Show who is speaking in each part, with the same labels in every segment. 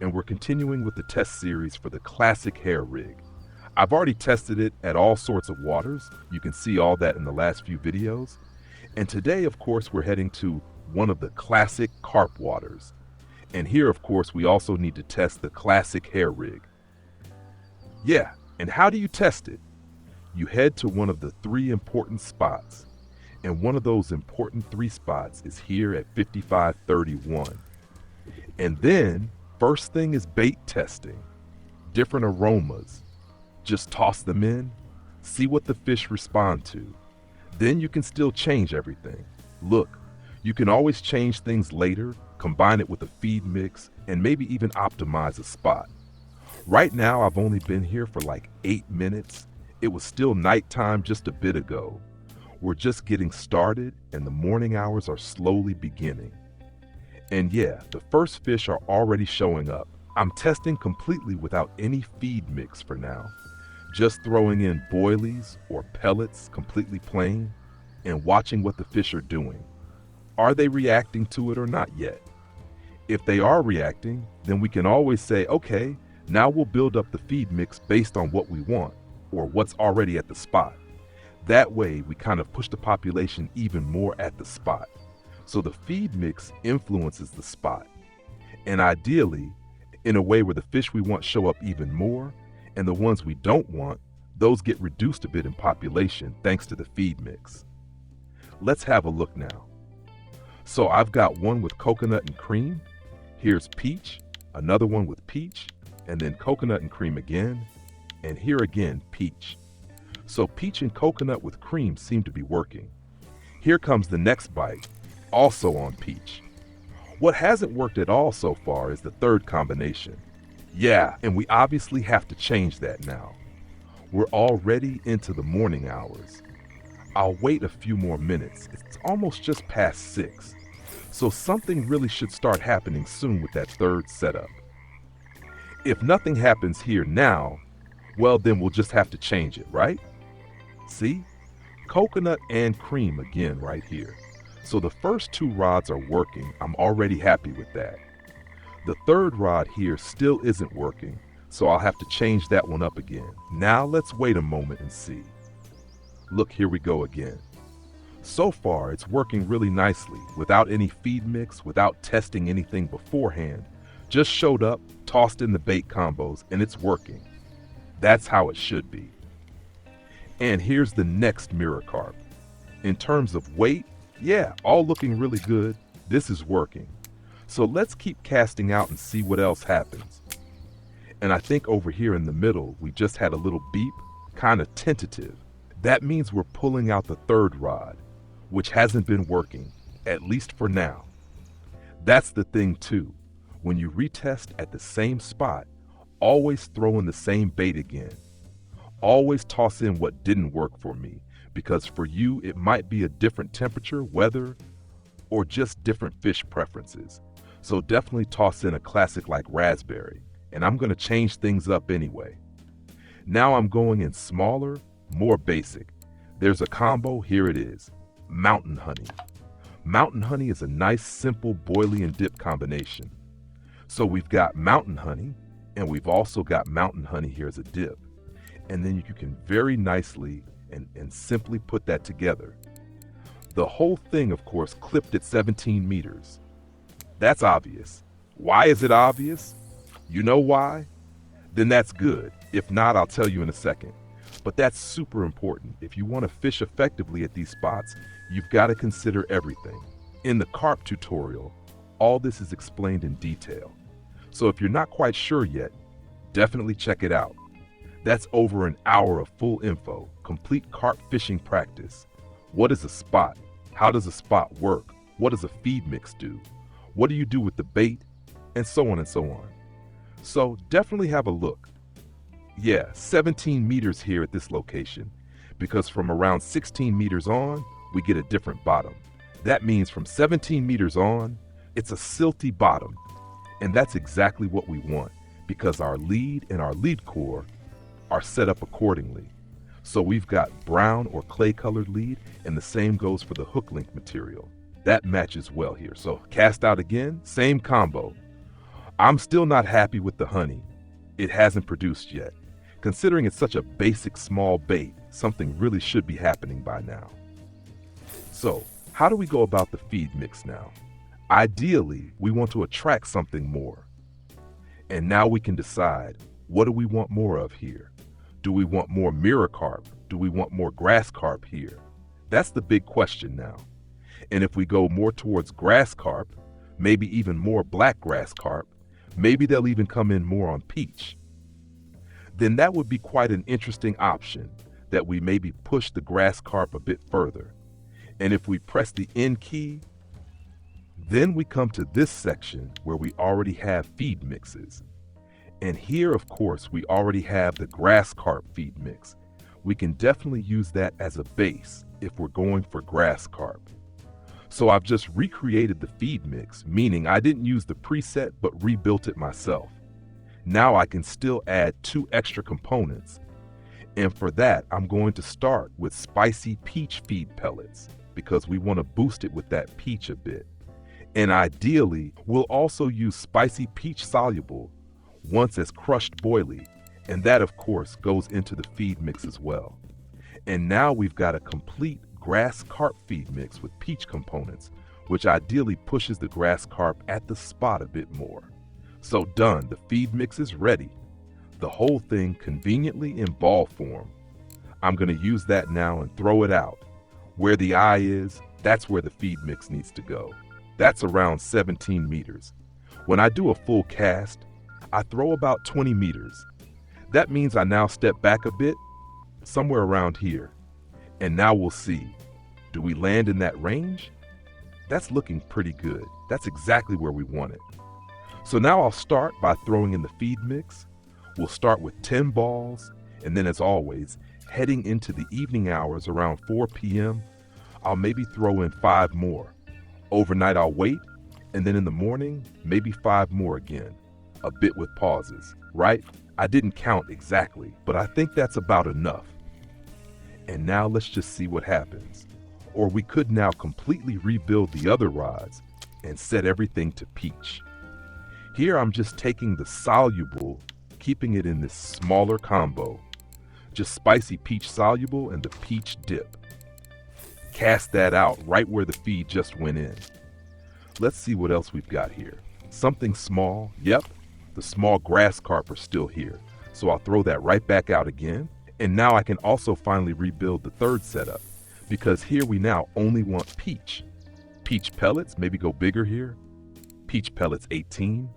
Speaker 1: and we're continuing with the test series for the classic hair rig. I've already tested it at all sorts of waters. You can see all that in the last few videos. And today, of course, we're heading to one of the classic carp waters. And here, of course, we also need to test the classic hair rig. Yeah, and how do you test it? You head to one of the 3 important spots. And one of those important 3 spots is here at 5531. And then, first thing is bait testing. Different aromas. Just toss them in, see what the fish respond to. Then you can still change everything. Look, you can always change things later, combine it with a feed mix, and maybe even optimize a spot. Right now, I've only been here for like 8 minutes. It was still nighttime just a bit ago. We're just getting started and the morning hours are slowly beginning. And yeah, the first fish are already showing up. I'm testing completely without any feed mix for now. Just throwing in boilies or pellets completely plain and watching what the fish are doing. Are they reacting to it or not yet? If they are reacting, then we can always say, okay, now we'll build up the feed mix based on what we want or what's already at the spot. That way, we kind of push the population even more at the spot. So the feed mix influences the spot. And ideally, in a way where the fish we want show up even more, and the ones we don't want, those get reduced a bit in population thanks to the feed mix. Let's have a look now. So I've got one with coconut and cream. Here's peach, another one with peach, and then coconut and cream again, and here again, peach. So peach and coconut with cream seem to be working. Here comes the next bite, also on peach. What hasn't worked at all so far is the third combination. Yeah, and we obviously have to change that now. We're already into the morning hours. I'll wait a few more minutes. It's almost just past 6. So something really should start happening soon with that third setup. If nothing happens here now, well then we'll just have to change it, right? See? Coconut and cream again right here. So the first 2 rods are working. I'm already happy with that. The third rod here still isn't working, so I'll have to change that one up again. Now let's wait a moment and see. Look, here we go again. So far, it's working really nicely, without any feed mix, without testing anything beforehand. Just showed up, tossed in the bait combos, and it's working. That's how it should be. And here's the next mirror carp. In terms of weight, yeah, all looking really good. This is working. So let's keep casting out and see what else happens. And I think over here in the middle, we just had a little beep, kind of tentative. That means we're pulling out the third rod, which hasn't been working, at least for now. That's the thing too. When you retest at the same spot, always throw in the same bait again. Always toss in what didn't work for me, because for you it might be a different temperature, weather, or just different fish preferences. So definitely toss in a classic like raspberry, and I'm going to change things up anyway. Now I'm going in smaller, more basic. There's a combo, here it is, mountain honey. Mountain honey is a nice simple boilie and dip combination. So we've got mountain honey, and we've also got mountain honey here as a dip. And then you can very nicely and simply put that together. The whole thing, of course, clipped at 17 meters. That's obvious. Why is it obvious? You know why? Then that's good. If not, I'll tell you in a second. But that's super important. If you want to fish effectively at these spots, you've got to consider everything. In the carp tutorial, all this is explained in detail. So if you're not quite sure yet, definitely check it out. That's over an hour of full info, complete carp fishing practice. What is a spot? How does a spot work? What does a feed mix do? What do you do with the bait? And so on and so on. So definitely have a look. Yeah, 17 meters here at this location, because from around 16 meters on, we get a different bottom. That means from 17 meters on, it's a silty bottom. And that's exactly what we want, because our lead and our lead core are set up accordingly. So we've got brown or clay colored lead, and the same goes for the hook link material. That matches well here. So cast out again, same combo. I'm still not happy with the honey. It hasn't produced yet. Considering it's such a basic small bait, something really should be happening by now. So, how do we go about the feed mix now? Ideally, we want to attract something more. And now we can decide, what do we want more of here? Do we want more mirror carp? Do we want more grass carp here? That's the big question now. And if we go more towards grass carp, maybe even more black grass carp, maybe they'll even come in more on peach. Then that would be quite an interesting option, that we maybe push the grass carp a bit further. And if we press the N key, then we come to this section where we already have feed mixes. And here, of course, we already have the grass carp feed mix. We can definitely use that as a base if we're going for grass carp. So I've just recreated the feed mix, meaning I didn't use the preset but rebuilt it myself. Now I can still add 2 extra components. And for that, I'm going to start with spicy peach feed pellets because we want to boost it with that peach a bit. And ideally, we'll also use spicy peach soluble once as crushed boilie, and that of course goes into the feed mix as well. And now we've got a complete grass carp feed mix with peach components, which ideally pushes the grass carp at the spot a bit more. So done, the feed mix is ready. The whole thing conveniently in ball form. I'm going to use that now and throw it out. Where the eye is, that's where the feed mix needs to go. That's around 17 meters. When I do a full cast, I throw about 20 meters. That means I now step back a bit, somewhere around here. And now we'll see. Do we land in that range? That's looking pretty good. That's exactly where we want it. So now I'll start by throwing in the feed mix. We'll start with 10 balls, and then as always, heading into the evening hours around 4 p.m., I'll maybe throw in 5 more. Overnight I'll wait, and then in the morning, maybe 5 more again. A bit with pauses, right? I didn't count exactly, but I think that's about enough. And now let's just see what happens. Or we could now completely rebuild the other rods and set everything to peach. Here I'm just taking the soluble, keeping it in this smaller combo. Just spicy peach soluble and the peach dip. Cast that out right where the feed just went in. Let's see what else we've got here. Something small, yep, the small grass carp are still here. So I'll throw that right back out again. And now I can also finally rebuild the third setup, because here we now only want peach. Peach pellets, maybe go bigger here. Peach pellets 18.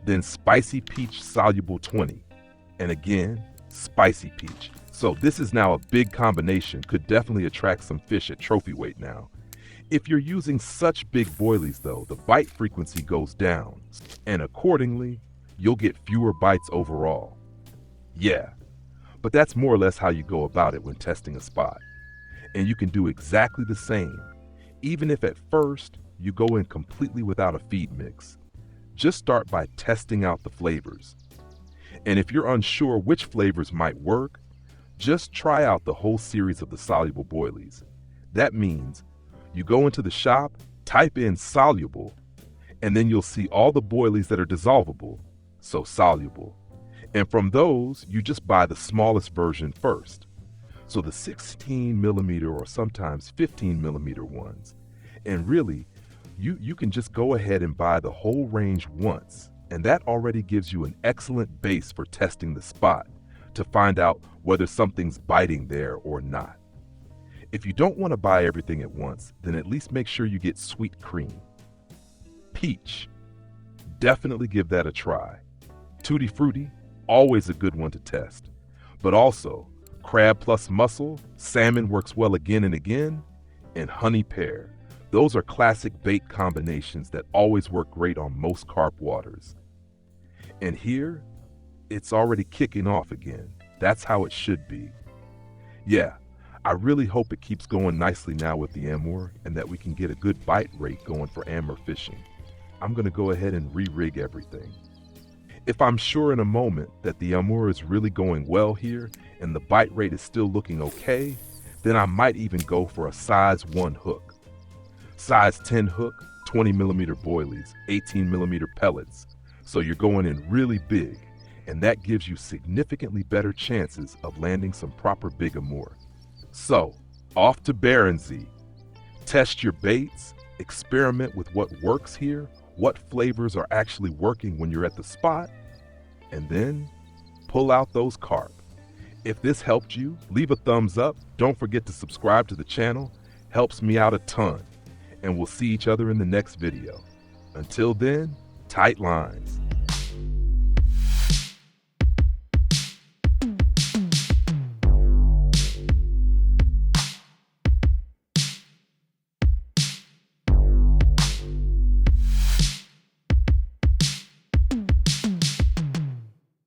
Speaker 1: Then spicy peach soluble 20. And again, spicy peach. So this is now a big combination, could definitely attract some fish at trophy weight now. If you're using such big boilies though, the bite frequency goes down, and accordingly, you'll get fewer bites overall. Yeah, but that's more or less how you go about it when testing a spot. And you can do exactly the same, even if at first you go in completely without a feed mix. Just start by testing out the flavors. And if you're unsure which flavors might work, just try out the whole series of the soluble boilies. That means you go into the shop, type in soluble, and then you'll see all the boilies that are dissolvable, so soluble. And from those, you just buy the smallest version first. So the 16 millimeter or sometimes 15 millimeter ones. And really, you can just go ahead and buy the whole range once. And that already gives you an excellent base for testing the spot to find out whether something's biting there or not. If you don't want to buy everything at once, then at least make sure you get sweet cream. Peach. Definitely give that a try. Tutti Frutti, always a good one to test. But also, crab plus mussel, salmon works well again and again, and honey pear. Those are classic bait combinations that always work great on most carp waters. And here, it's already kicking off again. That's how it should be. Yeah, I really hope it keeps going nicely now with the Amur and that we can get a good bite rate going for Amur fishing. I'm going to go ahead and re-rig everything. If I'm sure in a moment that the Amur is really going well here and the bite rate is still looking okay, then I might even go for a size 1 hook. Size 10 hook, 20 millimeter boilies, 18 millimeter pellets. So you're going in really big, and that gives you significantly better chances of landing some proper big more. So, off to Barentszee. Test your baits, experiment with what works here, what flavors are actually working when you're at the spot, and then pull out those carp. If this helped you, leave a thumbs up. Don't forget to subscribe to the channel. Helps me out a ton. And we'll see each other in the next video. Until then, tight lines.